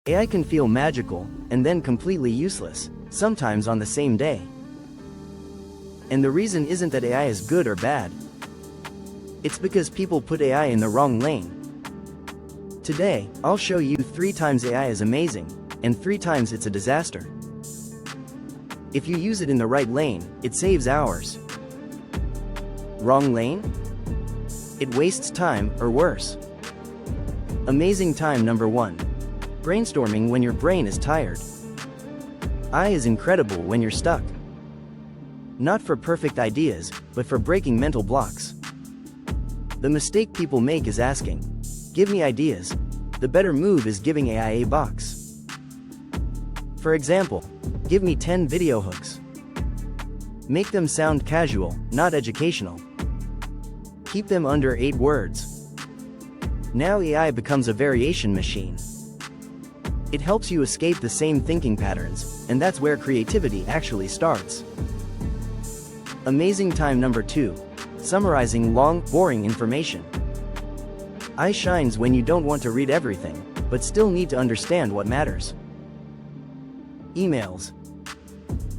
AI can feel magical, and then completely useless, sometimes on the same day. And the reason isn't that AI is good or bad. It's because people put AI in the wrong lane. Today, I'll show you 3 times AI is amazing, and 3 times it's a disaster. If you use it in the right lane, it saves hours. Wrong lane? It wastes time, or worse. Amazing time number 1. Brainstorming when your brain is tired. AI is incredible when you're stuck. Not for perfect ideas, but for breaking mental blocks. The mistake people make is asking, "Give me ideas." The better move is giving AI a box. For example, give me 10 video hooks. Make them sound casual, not educational. Keep them under 8 words. Now AI becomes a variation machine. It helps you escape the same thinking patterns, and that's where creativity actually starts. Amazing time number 2. Summarizing long, boring information. AI shines when you don't want to read everything, but still need to understand what matters. Emails,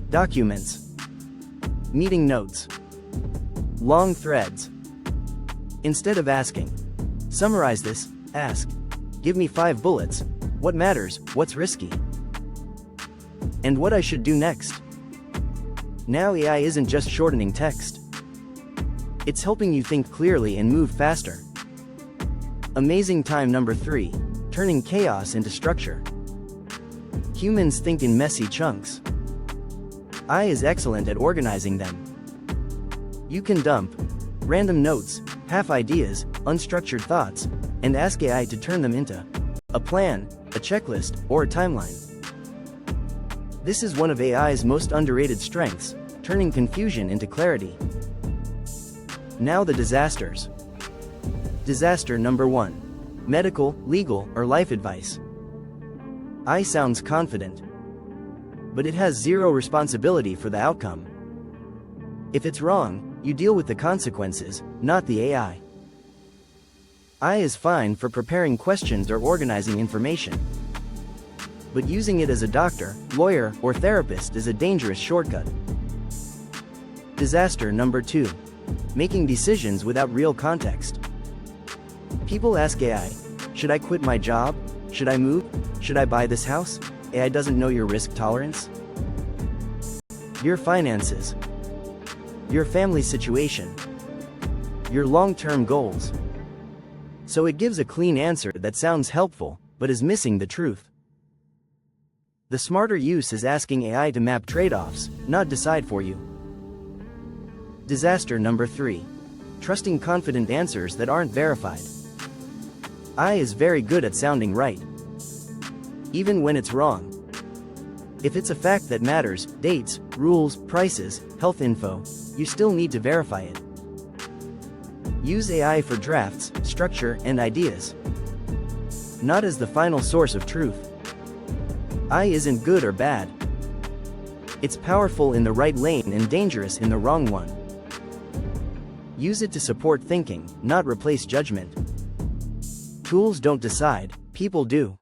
documents, meeting notes, long threads. Instead of asking, "Summarize this," ask, "Give me 5 bullets. What matters, what's risky, and what I should do next." Now AI isn't just shortening text. It's helping you think clearly and move faster. Amazing time number 3. Turning chaos into structure. Humans think in messy chunks. AI is excellent at organizing them. You can dump random notes, half ideas, unstructured thoughts, and ask AI to turn them into a plan, a checklist, or a timeline. This is one of AI's most underrated strengths, turning confusion into clarity. Now the disasters. Disaster number 1. Medical, legal, or life advice. AI sounds confident, but it has zero responsibility for the outcome. If it's wrong, you deal with the consequences, not the AI. AI is fine for preparing questions or organizing information. But using it as a doctor, lawyer, or therapist is a dangerous shortcut. Disaster number 2. Making decisions without real context. People ask AI, "Should I quit my job? Should I move? Should I buy this house?" AI doesn't know your risk tolerance, your finances, your family situation, your long-term goals. So it gives a clean answer that sounds helpful, but is missing the truth. The smarter use is asking AI to map trade-offs, not decide for you. Disaster number 3. Trusting confident answers that aren't verified. AI is very good at sounding right, even when it's wrong. If it's a fact that matters, dates, rules, prices, health info, you still need to verify it. Use AI for drafts, structure, and ideas, not as the final source of truth. AI isn't good or bad. It's powerful in the right lane and dangerous in the wrong one. Use it to support thinking, not replace judgment. Tools don't decide, people do.